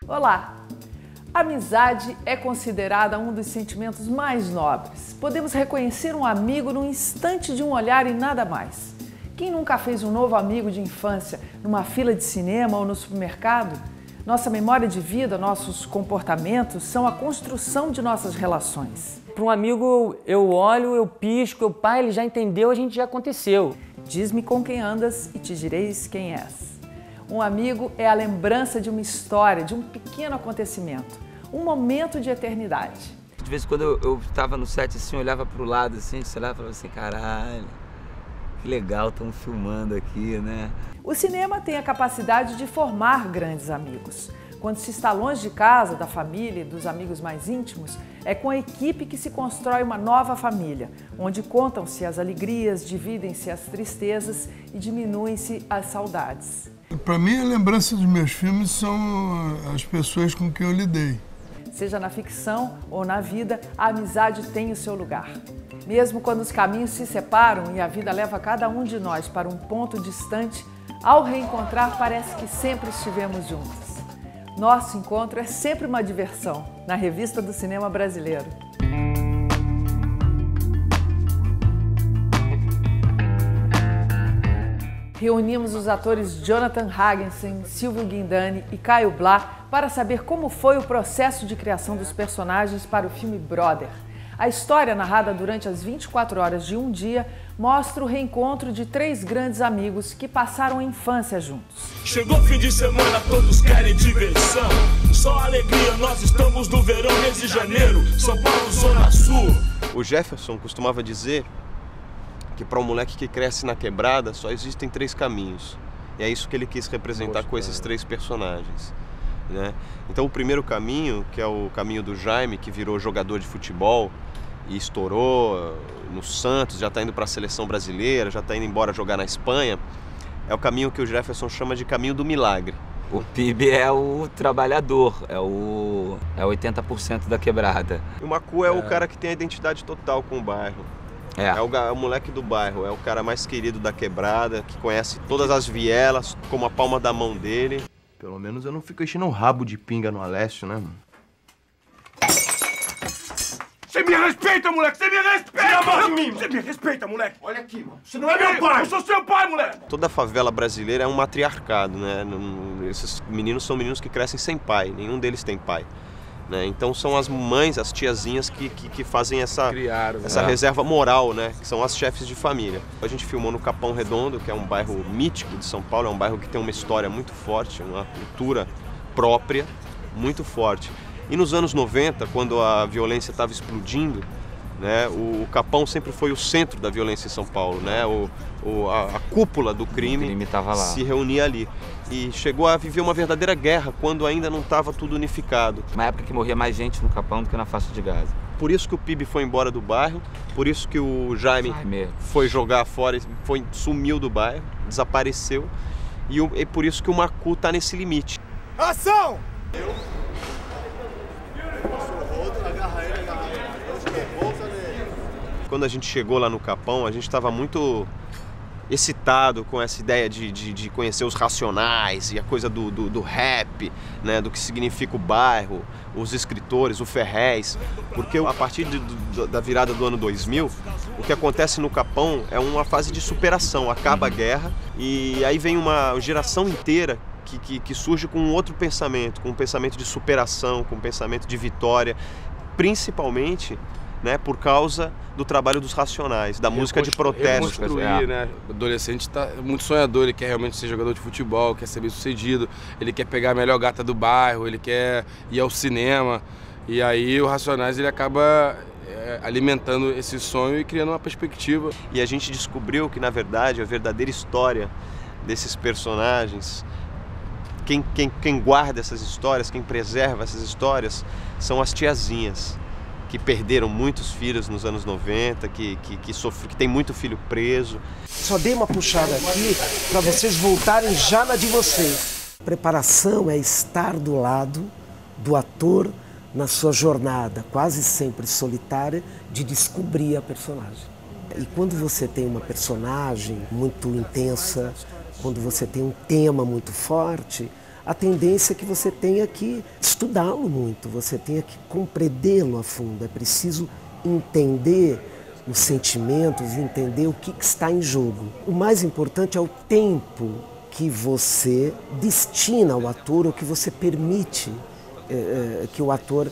Olá! A amizade é considerada um dos sentimentos mais nobres. Podemos reconhecer um amigo num instante de um olhar e nada mais. Quem nunca fez um novo amigo de infância numa fila de cinema ou no supermercado? Nossa memória de vida, nossos comportamentos são a construção de nossas relações. Para um amigo, eu olho, eu pisco, ele já entendeu, a gente já aconteceu. Diz-me com quem andas e te direis quem és. Um amigo é a lembrança de uma história, de um pequeno acontecimento, um momento de eternidade. De vez em quando eu estava no set assim, olhava para o lado assim, você olhava e falava assim, caralho, que legal, estão filmando aqui, né? O cinema tem a capacidade de formar grandes amigos. Quando se está longe de casa, da família e dos amigos mais íntimos, é com a equipe que se constrói uma nova família, onde contam-se as alegrias, dividem-se as tristezas e diminuem-se as saudades. Para mim, a lembrança dos meus filmes são as pessoas com quem eu lidei. Seja na ficção ou na vida, a amizade tem o seu lugar. Mesmo quando os caminhos se separam e a vida leva cada um de nós para um ponto distante, ao reencontrar parece que sempre estivemos juntos. Nosso encontro é sempre uma diversão, na Revista do Cinema Brasileiro. Reunimos os atores Jonathan Hagensen, Silvio Guindani e Caio Blá para saber como foi o processo de criação dos personagens para o filme Brother. A história, narrada durante as 24 horas de um dia, mostra o reencontro de três grandes amigos que passaram a infância juntos. Chegou fim de semana, todos querem diversão. Só alegria, nós estamos no verão, mês de janeiro, São Paulo, Zona Sul. O Jefferson costumava dizer que para um moleque que cresce na quebrada só existem três caminhos. E é isso que ele quis representar com esses três personagens, né? Então o primeiro caminho, que é o caminho do Jaime, que virou jogador de futebol e estourou no Santos, já está indo para a seleção brasileira, já está indo embora jogar na Espanha, é o caminho que o Jefferson chama de caminho do milagre. O PIB é o trabalhador, é 80% da quebrada. E o Macu é o cara que tem a identidade total com o bairro. É o moleque do bairro, é o cara mais querido da quebrada, que conhece todas as vielas como a palma da mão dele. Pelo menos eu não fico enchendo um rabo de pinga no Alessio, né, mano? Você me respeita, moleque! Você me respeita! Você me respeita, moleque! Olha aqui, mano. Você não é meu pai! Eu sou seu pai, moleque! Toda a favela brasileira é um matriarcado, né? Esses meninos são meninos que crescem sem pai, nenhum deles tem pai. Né? Então são as mães, as tiazinhas que fazem essa reserva moral, né? Que são as chefes de família. A gente filmou no Capão Redondo, que é um bairro mítico de São Paulo, é um bairro que tem uma história muito forte, uma cultura própria muito forte. E nos anos 90, quando a violência estava explodindo, né, o Capão sempre foi o centro da violência em São Paulo, né? A cúpula do crime tava lá. Se reunia ali. E chegou a viver uma verdadeira guerra quando ainda não estava tudo unificado. Uma época que morria mais gente no Capão do que na faixa de Gaza. Por isso que o PIB foi embora do bairro, por isso que o Jaime foi jogar fora, sumiu do bairro, desapareceu. E por isso que o Macu está nesse limite. Ação! Quando a gente chegou lá no Capão, a gente estava muito excitado com essa ideia de conhecer os Racionais e a coisa do rap, né, do que significa o bairro, os escritores, o Ferrez, porque a partir da virada do ano 2000, o que acontece no Capão é uma fase de superação, acaba a guerra e aí vem uma geração inteira que surge com um outro pensamento, com um pensamento de superação, com um pensamento de vitória, principalmente, né, por causa do trabalho dos Racionais, da música de protesto. Né? O adolescente está muito sonhador, ele quer realmente ser jogador de futebol, quer ser bem sucedido, ele quer pegar a melhor gata do bairro, ele quer ir ao cinema. E aí o Racionais ele acaba alimentando esse sonho e criando uma perspectiva. E a gente descobriu que, na verdade, a verdadeira história desses personagens, quem guarda essas histórias, quem preserva essas histórias, são as tiazinhas, que perderam muitos filhos nos anos 90, que tem muito filho preso. Só dei uma puxada aqui para vocês voltarem já na de vocês. Preparação é estar do lado do ator na sua jornada, quase sempre solitária, de descobrir a personagem. E quando você tem uma personagem muito intensa, quando você tem um tema muito forte, a tendência é que você tenha que estudá-lo muito, você tenha que compreendê-lo a fundo. É preciso entender os sentimentos, entender o que está em jogo. O mais importante é o tempo que você destina ao ator, ou que você permite que o ator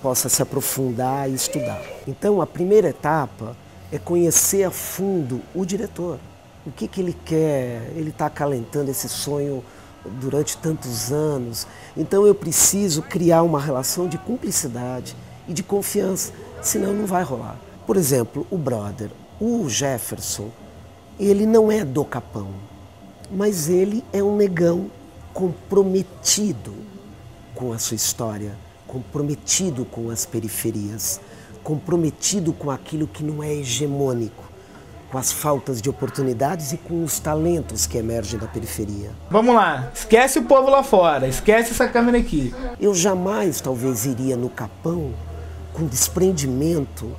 possa se aprofundar e estudar. Então, a primeira etapa é conhecer a fundo o diretor. O que ele quer, ele está acalentando esse sonho durante tantos anos. Então eu preciso criar uma relação de cumplicidade e de confiança, senão não vai rolar. Por exemplo, o brother, o Jefferson, ele não é do Capão, mas ele é um negão comprometido com a sua história, comprometido com as periferias, comprometido com aquilo que não é hegemônico, com as faltas de oportunidades e com os talentos que emergem da periferia. Vamos lá, esquece o povo lá fora, esquece essa câmera aqui. Eu jamais, talvez, iria no Capão com desprendimento,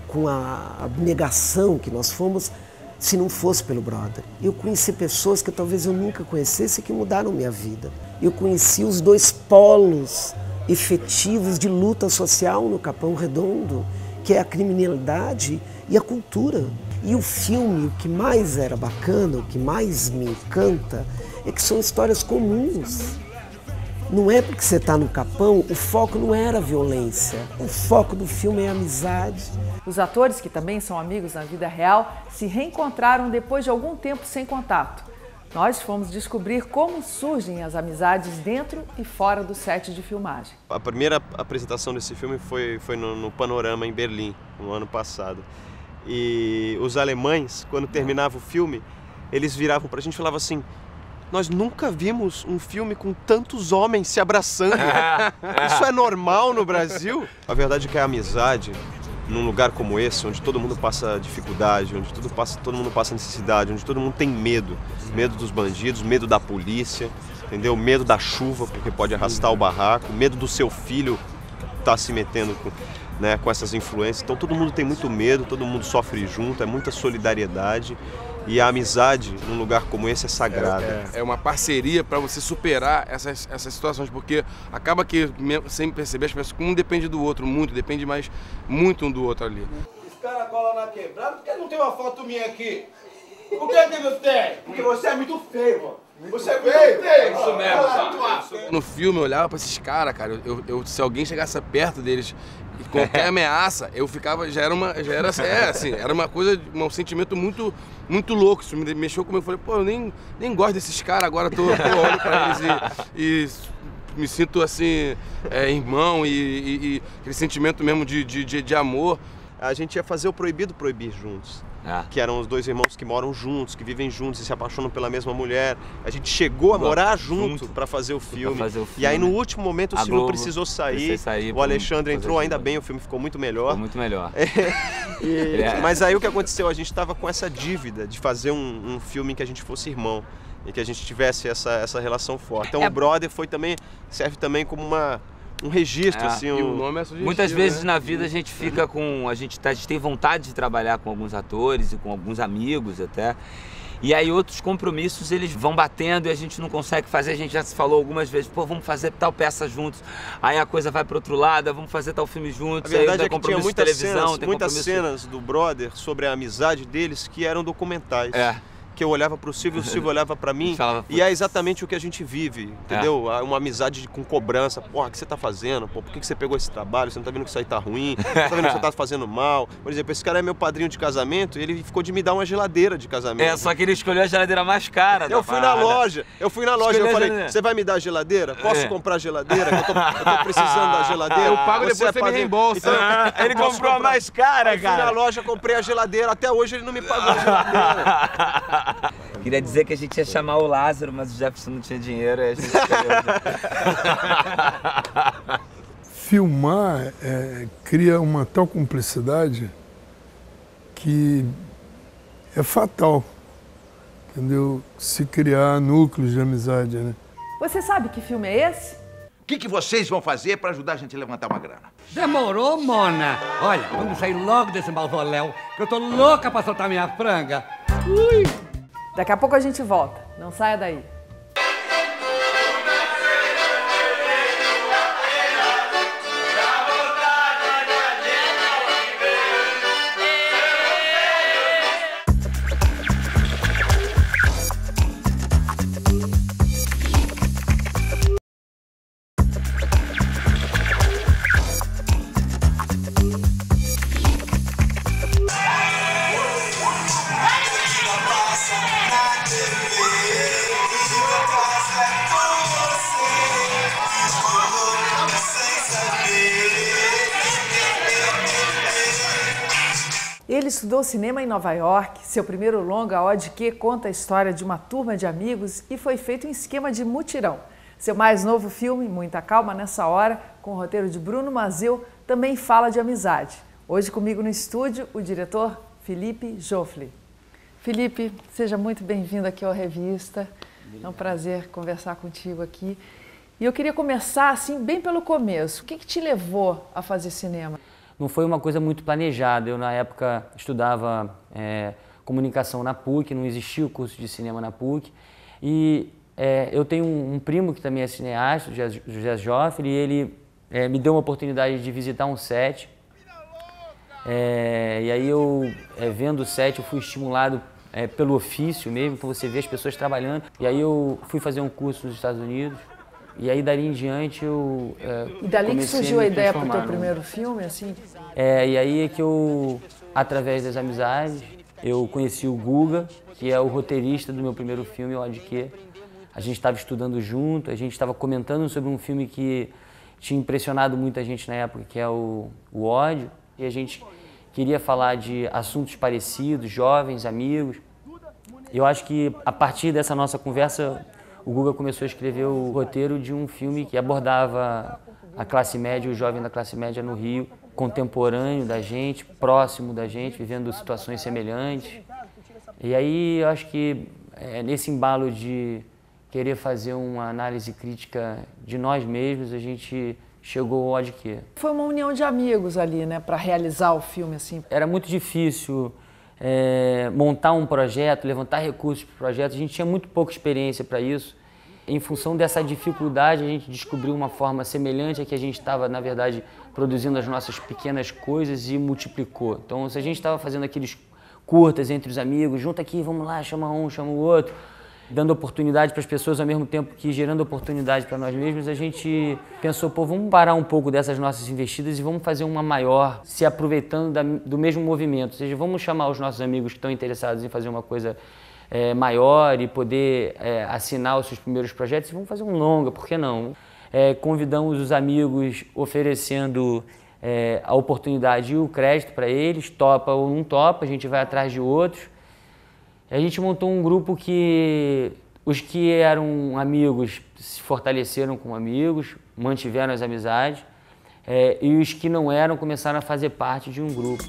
com a abnegação que nós fomos, se não fosse pelo brother. Eu conheci pessoas que talvez eu nunca conhecesse e que mudaram minha vida. Eu conheci os dois polos efetivos de luta social no Capão Redondo, que é a criminalidade e a cultura. E o filme, o que mais era bacana, o que mais me encanta, é que são histórias comuns. Não é porque você está no Capão, o foco não era a violência, o foco do filme é a amizade. Os atores, que também são amigos na vida real, se reencontraram depois de algum tempo sem contato. Nós fomos descobrir como surgem as amizades dentro e fora do set de filmagem. A primeira apresentação desse filme foi no Panorama, em Berlim, no ano passado. E os alemães, quando terminava o filme, eles viravam pra gente e falavam assim: nós nunca vimos um filme com tantos homens se abraçando. Isso é normal no Brasil? A verdade é que a amizade, num lugar como esse, onde todo mundo passa dificuldade, onde todo mundo passa necessidade, onde todo mundo tem medo. Medo dos bandidos, medo da polícia, entendeu? Medo da chuva, porque pode arrastar o barraco, medo do seu filho estar se metendo com essas influências. Então todo mundo tem muito medo, todo mundo sofre junto, é muita solidariedade. E a amizade, num lugar como esse, é sagrada. É uma parceria para você superar essas situações, porque acaba que, sem perceber, as pessoas, um depende do outro muito, depende mais muito um do outro ali. Esse cara cola na quebrada, por que não tem uma foto minha aqui? Por que não tem? Porque você é muito feio, mano. Você é muito feio. Isso mesmo, No filme eu olhava pra esses caras, cara, se alguém chegasse perto deles e qualquer ameaça, eu ficava, era uma coisa, um sentimento muito, muito louco. Isso me mexeu comigo. Eu falei, pô, eu nem gosto desses caras agora, tô olhando pra eles e me sinto assim, irmão e aquele sentimento mesmo de amor. A gente ia fazer o Proibido Proibir juntos. Que eram os dois irmãos que moram juntos, que vivem juntos e se apaixonam pela mesma mulher. A gente chegou a morar junto para fazer o filme. E aí no último momento o Silvio precisou sair, o Alexandre entrou, ainda bem, o filme ficou muito melhor. Ficou muito melhor. Mas aí o que aconteceu? A gente estava com essa dívida de fazer um filme em que a gente fosse irmão e que a gente tivesse essa relação forte. Então o Brother serve também como um registro, assim. E o nome é sugestivo, muitas vezes na vida a gente fica com... A gente tem vontade de trabalhar com alguns atores e com alguns amigos até. E aí outros compromissos eles vão batendo e a gente não consegue fazer. A gente já se falou algumas vezes, pô, vamos fazer tal peça juntos. Aí a coisa vai pro outro lado, vamos fazer tal filme juntos. A verdade é que tinha muitas cenas do Brother sobre a amizade deles que eram documentais. Que eu olhava pro Silvio, o Silvio olhava pra mim, e é exatamente o que a gente vive, entendeu? Uma amizade com cobrança. Porra, o que você tá fazendo? Pô, por que você pegou esse trabalho? Você não tá vendo que isso aí tá ruim? Você tá vendo que você tá fazendo mal? Por exemplo, esse cara é meu padrinho de casamento e ele ficou de me dar uma geladeira de casamento. Só que ele escolheu a geladeira mais cara. Eu fui na loja, eu falei, você vai me dar a geladeira? Posso comprar a geladeira? Eu tô precisando da geladeira. Eu pago depois você me reembolsa. Então, ele comprou a mais cara, cara. Eu fui na loja, comprei a geladeira, até hoje ele não me pagou a geladeira. Queria dizer que a gente ia chamar o Lázaro, mas o Jefferson não tinha dinheiro, aí a gente escolheu. Filmar cria uma tal cumplicidade que é fatal, entendeu? Se criar núcleos de amizade, né? Você sabe que filme é esse? O que vocês vão fazer para ajudar a gente a levantar uma grana? Demorou, Mona. Olha, vamos sair logo desse mausoléu, que eu tô louca pra soltar minha franga. Ui! Daqui a pouco a gente volta. Não saia daí. estudou cinema em Nova York. Seu primeiro longa, Ó de Quê, conta a história de uma turma de amigos e foi feito em esquema de mutirão. Seu mais novo filme, Muita Calma Nessa Hora, com o roteiro de Bruno Mazzeo, também fala de amizade. Hoje comigo no estúdio, o diretor Felipe Joffre. Felipe, seja muito bem-vindo aqui ao Revista. É um prazer conversar contigo aqui. E eu queria começar assim, bem pelo começo. O que te levou a fazer cinema? Não foi uma coisa muito planejada. Eu, na época, estudava comunicação na PUC, não existia o curso de cinema na PUC. E eu tenho um primo que também é cineasta, José Joffre, e ele me deu uma oportunidade de visitar um set. E aí eu, vendo o set, eu fui estimulado pelo ofício mesmo, por você ver as pessoas trabalhando. E aí eu fui fazer um curso nos Estados Unidos. E aí, dali em diante, eu E dali que surgiu a ideia para o teu primeiro filme, assim? E aí é que eu, através das amizades, eu conheci o Guga, que é o roteirista do meu primeiro filme, Ó de Quê. A gente estava estudando junto, a gente estava comentando sobre um filme que tinha impressionado muita gente na época, que é o Ódio. E a gente queria falar de assuntos parecidos, jovens, amigos. E eu acho que, a partir dessa nossa conversa, o Guga começou a escrever o roteiro de um filme que abordava a classe média, o jovem da classe média no Rio, contemporâneo da gente, próximo da gente, vivendo situações semelhantes. E aí eu acho que nesse embalo de querer fazer uma análise crítica de nós mesmos, a gente chegou ao Ó de Quê. Foi uma união de amigos ali, né, para realizar o filme, assim. Era muito difícil montar um projeto, levantar recursos para o projeto. A gente tinha muito pouca experiência para isso. Em função dessa dificuldade, a gente descobriu uma forma semelhante a que a gente estava, na verdade, produzindo as nossas pequenas coisas e multiplicou. Então, se a gente estava fazendo aqueles curtas entre os amigos, junta aqui, vamos lá, chama um, chama o outro, dando oportunidade para as pessoas ao mesmo tempo que gerando oportunidade para nós mesmos, a gente pensou, pô, vamos parar um pouco dessas nossas investidas e vamos fazer uma maior, se aproveitando do mesmo movimento. Ou seja, vamos chamar os nossos amigos que estão interessados em fazer uma coisa maior e poder assinar os seus primeiros projetos e vamos fazer um longa, por que não? Convidamos os amigos oferecendo a oportunidade e o crédito para eles, topa ou não topa, a gente vai atrás de outros. A gente montou um grupo que os que eram amigos se fortaleceram como amigos, mantiveram as amizades, e os que não eram começaram a fazer parte de um grupo.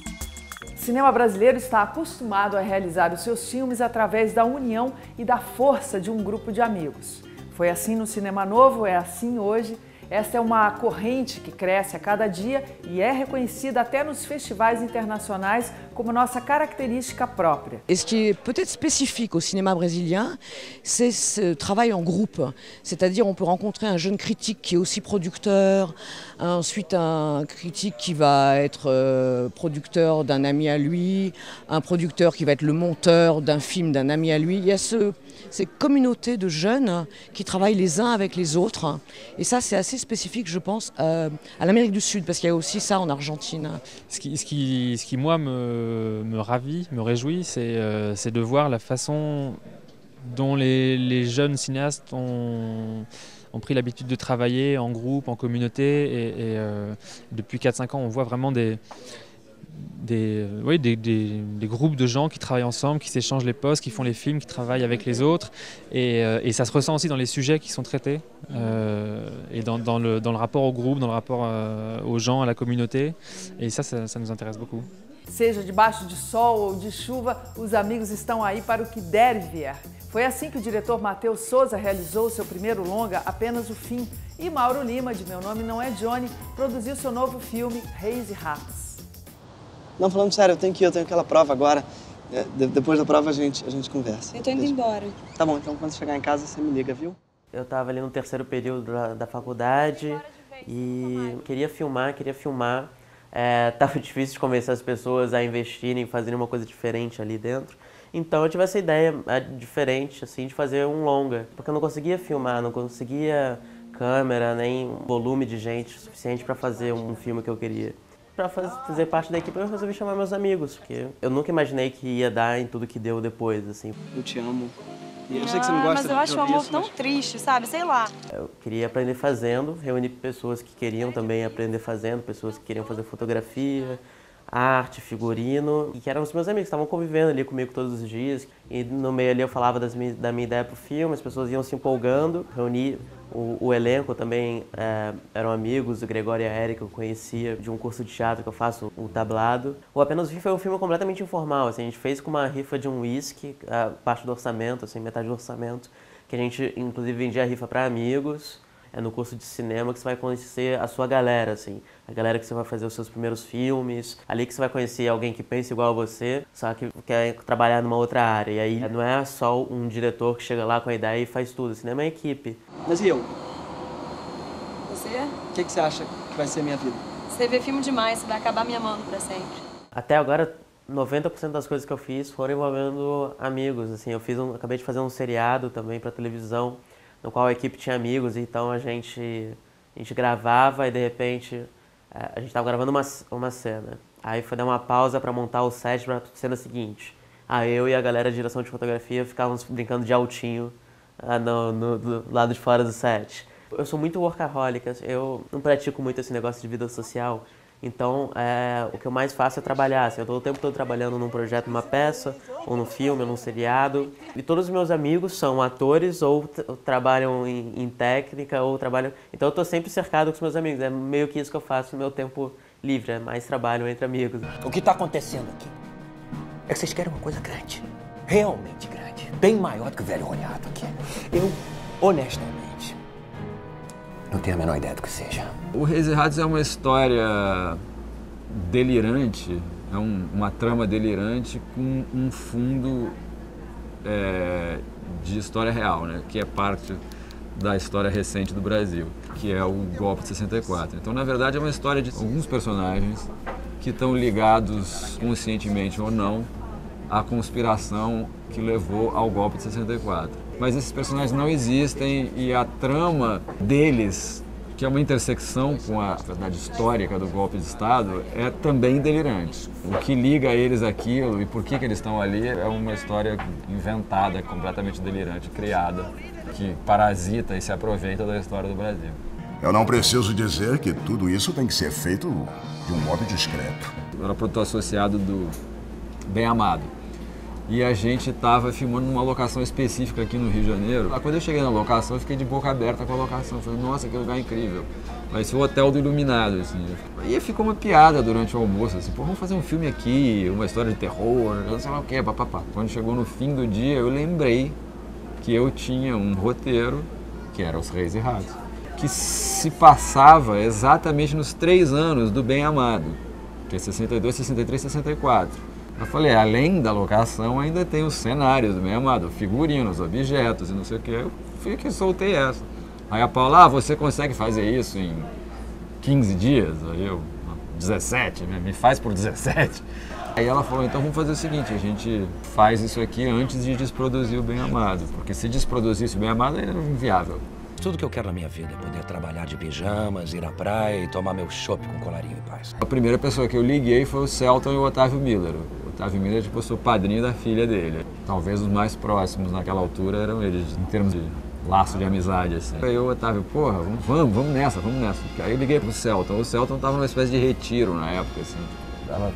O cinema brasileiro está acostumado a realizar os seus filmes através da união e da força de um grupo de amigos. Foi assim no Cinema Novo, é assim hoje. Esta é uma corrente que cresce a cada dia e é reconhecida até nos festivais internacionais como nossa caractéristica própria. Et ce qui est peut-être spécifique au cinéma brésilien, c'est ce travail en groupe. C'est-à-dire on peut rencontrer un jeune critique qui est aussi producteur, ensuite un critique qui va être producteur d'un ami à lui, un producteur qui va être le monteur d'un film d'un ami à lui. Il y a ces communautés de jeunes qui travaillent les uns avec les autres. Et ça, c'est assez spécifique, je pense, à l'Amérique du Sud, parce qu'il y a aussi ça en Argentine. Ce qui moi, me ravit, me réjouit, c'est de voir la façon dont les jeunes cinéastes ont pris l'habitude de travailler en groupe, en communauté. Et depuis 4-5 ans, on voit vraiment des groupes de gens qui travaillent ensemble, qui s'échangent les postes, qui font les films, qui travaillent avec les autres. Et ça se ressent aussi dans les sujets qui sont traités, et dans le rapport au groupe, dans le rapport aux gens, à la communauté. Et ça nous intéresse beaucoup. Seja debaixo de sol ou de chuva, os amigos estão aí para o que der e vier. Foi assim que o diretor Matheus Souza realizou seu primeiro longa, Apenas o Fim, e Mauro Lima, de Meu Nome Não É Johnny, produziu seu novo filme, Reis e Ratos. Não, falando sério, eu tenho aquela prova agora. Depois da prova a gente conversa. Eu tô indo embora. Tá bom, então quando chegar em casa você me liga, viu? Eu tava ali no terceiro período da faculdade e queria filmar. Tava difícil de convencer as pessoas a investirem, fazerem uma coisa diferente ali dentro. Então eu tive essa ideia diferente, assim, de fazer um longa. Porque eu não conseguia filmar, não conseguia câmera, nem volume de gente suficiente para fazer um filme que eu queria. Para fazer parte da equipe eu resolvi chamar meus amigos, porque eu nunca imaginei que ia dar em tudo que deu depois, assim. Eu te amo. E eu sei que você não gosta mas eu acho o amor tão mas... triste, sabe? Sei lá. Eu queria aprender fazendo, reunir pessoas que queriam também aprender fazendo, pessoas que queriam fazer fotografia, arte, figurino, e que eram os meus amigos, estavam convivendo ali comigo todos os dias. E no meio ali eu falava da minha ideia pro filme, as pessoas iam se empolgando. Reuni o elenco também, eram amigos, o Gregório e a Érica, eu conhecia de um curso de teatro que eu faço, o Tablado. O Apenas o Fim foi um filme completamente informal, assim, a gente fez com uma rifa de um whisky, parte do orçamento, assim, metade do orçamento, que a gente inclusive vendia a rifa para amigos. É no curso de cinema que você vai conhecer a sua galera, assim. A galera que você vai fazer os seus primeiros filmes. Ali que você vai conhecer alguém que pensa igual a você, só que quer trabalhar numa outra área. E aí não é só um diretor que chega lá com a ideia e faz tudo. O cinema é equipe. Mas e eu? Você? O que você acha que vai ser a minha vida? Você vê filme demais, você vai acabar me amando pra sempre. Até agora, 90% das coisas que eu fiz foram envolvendo amigos, assim. Eu acabei de fazer um seriado também pra televisão, no qual a equipe tinha amigos, então a gente gravava e de repente a gente estava gravando uma cena. Aí foi dar uma pausa para montar o set para a cena seguinte. Aí eu e a galera de direção de fotografia ficávamos brincando de altinho do lado de fora do set. Eu sou muito workaholic, eu não pratico muito esse negócio de vida social. Então, o que eu mais faço é trabalhar. Assim, eu estou o tempo todo trabalhando num projeto, numa peça, ou num filme, ou num seriado. E todos os meus amigos são atores, ou trabalham em técnica, ou trabalham... Então, eu estou sempre cercado com os meus amigos. É meio que isso que eu faço no meu tempo livre, é mais trabalho entre amigos. O que está acontecendo aqui é que vocês querem uma coisa grande. Realmente grande. Bem maior do que o velho Roniato aqui. Eu, honestamente, não tenho a menor ideia do que seja. O Reis e Ratos é uma história delirante, é uma trama delirante com um fundo de história real, né? Que é parte da história recente do Brasil, que é o golpe de 64. Então, na verdade, é uma história de alguns personagens que estão ligados, conscientemente ou não, à conspiração que levou ao golpe de 64. Mas esses personagens não existem e a trama deles, que é uma intersecção com a verdade histórica do golpe de Estado, é também delirante. O que liga eles àquilo e por que eles estão ali é uma história inventada, completamente delirante, criada, que parasita e se aproveita da história do Brasil. Eu não preciso dizer que tudo isso tem que ser feito de um modo discreto. Eu era produtor associado do Bem Amado. E a gente estava filmando numa locação específica aqui no Rio de Janeiro. Quando eu cheguei na locação, eu fiquei de boca aberta com a locação. Eu falei, nossa, que lugar incrível. Vai ser o Hotel do Iluminado, assim. E ficou uma piada durante o almoço, assim, pô, vamos fazer um filme aqui, uma história de terror, não sei lá o que, papapá. Quando chegou no fim do dia, eu lembrei que eu tinha um roteiro, que era Os Reis e Ratos, que se passava exatamente nos 3 anos do Bem Amado, que é 62, 63, 64. Eu falei, além da locação, ainda tem os cenários do Bem Amado, figurinos, objetos e não sei o que. Eu fui que soltei essa. Aí a Paula, você consegue fazer isso em 15 dias? Aí eu, 17, me faz por 17. Aí ela falou, então vamos fazer o seguinte, a gente faz isso aqui antes de desproduzir o Bem Amado, porque se desproduzisse o Bem Amado, era inviável. Tudo que eu quero na minha vida é poder trabalhar de pijamas, ir à praia e tomar meu chopp com colarinho em paz. A primeira pessoa que eu liguei foi o Celton e o Otávio Miller. O Otávio Miller, tipo, eu sou padrinho da filha dele. Talvez os mais próximos naquela altura eram eles, em termos de laço de amizade, assim. Aí o Otávio, porra, vamos nessa. Aí eu liguei pro Celton. O Celton tava numa espécie de retiro na época, assim. Tava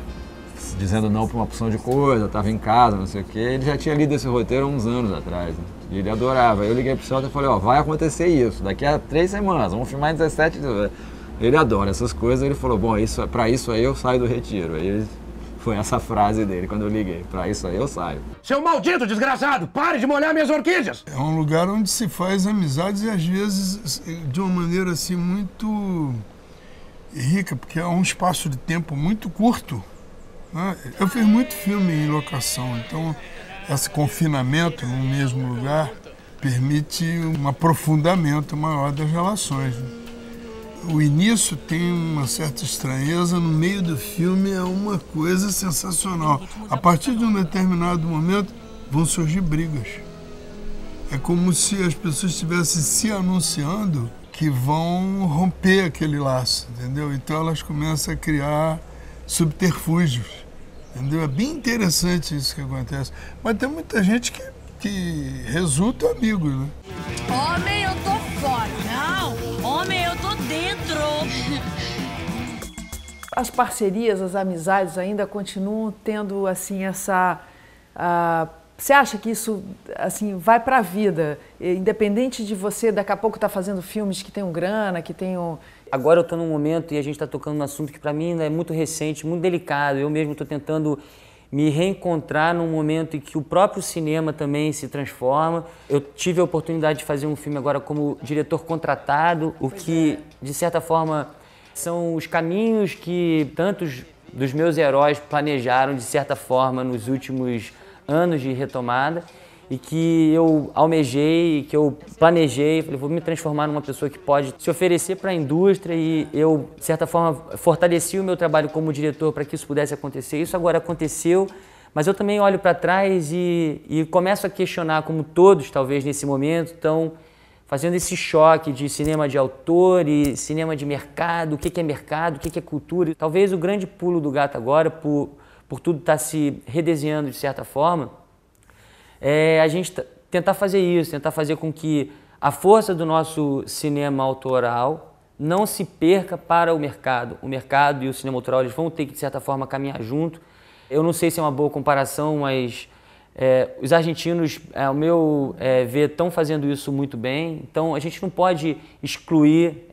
dizendo não pra uma opção de coisa, tava em casa, não sei o quê. Ele já tinha lido esse roteiro há uns anos atrás, né? E ele adorava. Aí eu liguei pro Celton e falei, ó, vai acontecer isso, daqui a 3 semanas, vamos filmar em 17 dias. Ele adora essas coisas, ele falou, bom, pra isso aí eu saio do retiro. Aí foi essa frase dele quando eu liguei, pra isso aí eu saio. Seu maldito desgraçado, pare de molhar minhas orquídeas! É um lugar onde se faz amizades e às vezes de uma maneira assim muito rica, porque é um espaço de tempo muito curto. Eu fiz muito filme em locação, então esse confinamento no mesmo lugar permite um aprofundamento maior das relações. O início tem uma certa estranheza, no meio do filme é uma coisa sensacional. A partir de um determinado momento vão surgir brigas. É como se as pessoas estivessem se anunciando que vão romper aquele laço, entendeu? Então elas começam a criar subterfúgios, entendeu? É bem interessante isso que acontece. Mas tem muita gente que resulta amigo, né? Homem, eu tô fora. Não, homem, eu tô dentro. as parcerias, as amizades ainda continuam tendo assim essa... você acha que isso assim vai para a vida, independente de você daqui a pouco estar fazendo filmes que tenham grana, que tenham... Agora eu estou num momento e a gente está tocando num assunto que para mim ainda é muito recente, muito delicado. Eu mesmo estou tentando me reencontrar num momento em que o próprio cinema também se transforma. Eu tive a oportunidade de fazer um filme agora como diretor contratado, o que, de certa forma, são os caminhos que tantos dos meus heróis planejaram, de certa forma, nos últimos anos de retomada, e que eu almejei, que eu planejei, falei, vou me transformar numa pessoa que pode se oferecer para a indústria, e eu, de certa forma, fortaleci o meu trabalho como diretor para que isso pudesse acontecer. Isso agora aconteceu, mas eu também olho para trás e começo a questionar, como todos, talvez, nesse momento, estão fazendo esse choque de cinema de autor e cinema de mercado, o que é mercado, o que é cultura. Talvez o grande pulo do gato agora, por tudo estar se redesenhando de certa forma, é a gente tentar fazer isso, tentar fazer com que a força do nosso cinema autoral não se perca para o mercado. O mercado e o cinema autoral, eles vão ter que, de certa forma, caminhar junto. Eu não sei se é uma boa comparação, mas os argentinos, ao meu ver, estão fazendo isso muito bem. Então, a gente não pode excluir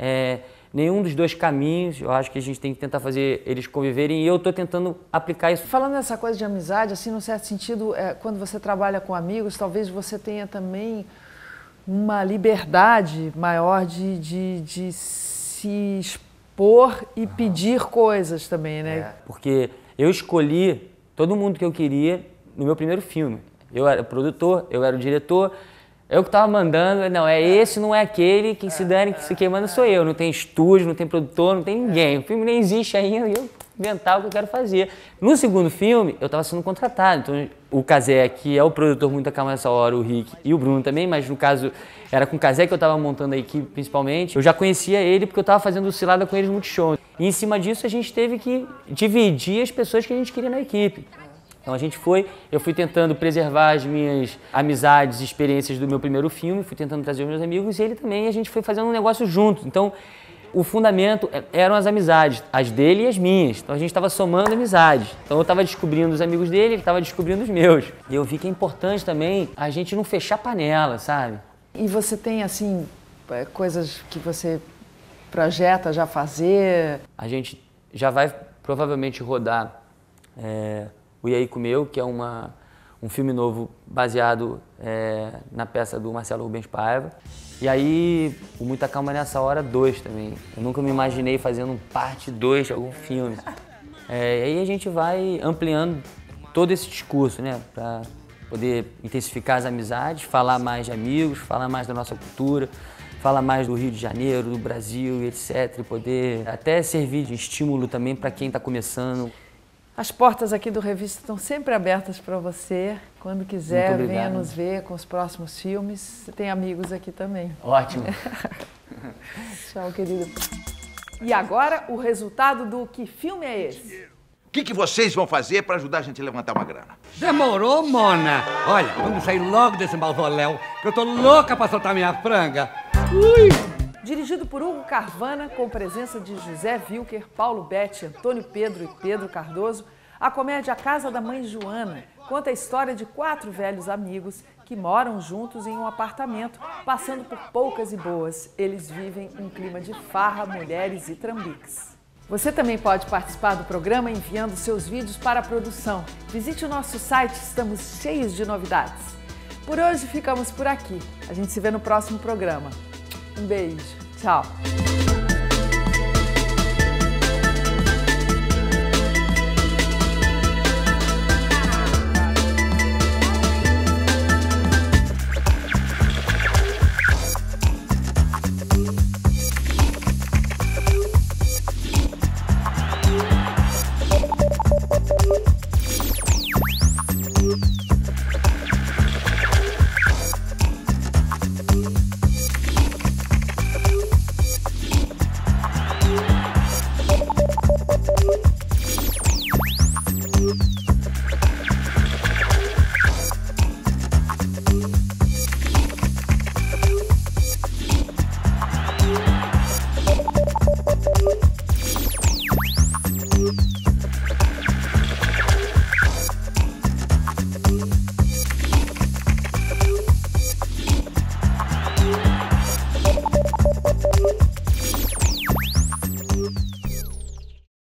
nenhum dos dois caminhos. Eu acho que a gente tem que tentar fazer eles conviverem, e eu estou tentando aplicar isso. Falando nessa coisa de amizade, assim, no certo sentido, quando você trabalha com amigos, talvez você tenha também uma liberdade maior de se expor e pedir coisas também, né? Porque eu escolhi todo mundo que eu queria no meu primeiro filme. Eu era o produtor, eu era o diretor, eu que estava mandando, não, esse, não é aquele, quem se dane, quem manda sou eu. Não tem estúdio, não tem produtor, não tem ninguém. O filme nem existe ainda, e eu inventar o que eu quero fazer. No segundo filme, eu estava sendo contratado. Então, o Cazé, que é o produtor Muita Calma Nessa Hora, o Rick e o Bruno também, mas no caso, era com o Cazé que eu estava montando a equipe principalmente. Eu já conhecia ele porque eu estava fazendo cilada com eles no Multishow. E em cima disso, a gente teve que dividir as pessoas que a gente queria na equipe. Então eu fui tentando preservar as minhas amizades e experiências do meu primeiro filme, fui tentando trazer os meus amigos, e ele também, a gente foi fazendo um negócio junto. Então, o fundamento eram as amizades, as dele e as minhas. Então a gente estava somando amizades. Então eu estava descobrindo os amigos dele, ele estava descobrindo os meus. E eu vi que é importante também a gente não fechar panela, sabe? E você tem, assim, coisas que você projeta já fazer? A gente já vai provavelmente rodar O E Aí Comeu, que é um filme novo baseado na peça do Marcelo Rubens Paiva. E aí, o Muita Calma Nessa Hora 2 também. Eu nunca me imaginei fazendo um parte 2 de algum filme. E aí a gente vai ampliando todo esse discurso, né? Para poder intensificar as amizades, falar mais de amigos, falar mais da nossa cultura, falar mais do Rio de Janeiro, do Brasil e etc. E poder até servir de estímulo também para quem está começando. As portas aqui do Revista estão sempre abertas para você. Quando quiser, venha nos ver com os próximos filmes. Você tem amigos aqui também. Ótimo. Tchau, querido. E agora, o resultado do Que Filme é Esse? O que vocês vão fazer para ajudar a gente a levantar uma grana? Demorou, Mona? Olha, vamos sair logo desse mausoléu, que eu tô louca para soltar minha franga. Ui! Dirigido por Hugo Carvana, com presença de José Wilker, Paulo Betti, Antônio Pedro e Pedro Cardoso, a comédia A Casa da Mãe Joana conta a história de 4 velhos amigos que moram juntos em um apartamento, passando por poucas e boas. Eles vivem um clima de farra, mulheres e trambiques. Você também pode participar do programa enviando seus vídeos para a produção. Visite o nosso site, estamos cheios de novidades. Por hoje ficamos por aqui. A gente se vê no próximo programa. Um beijo. Tchau.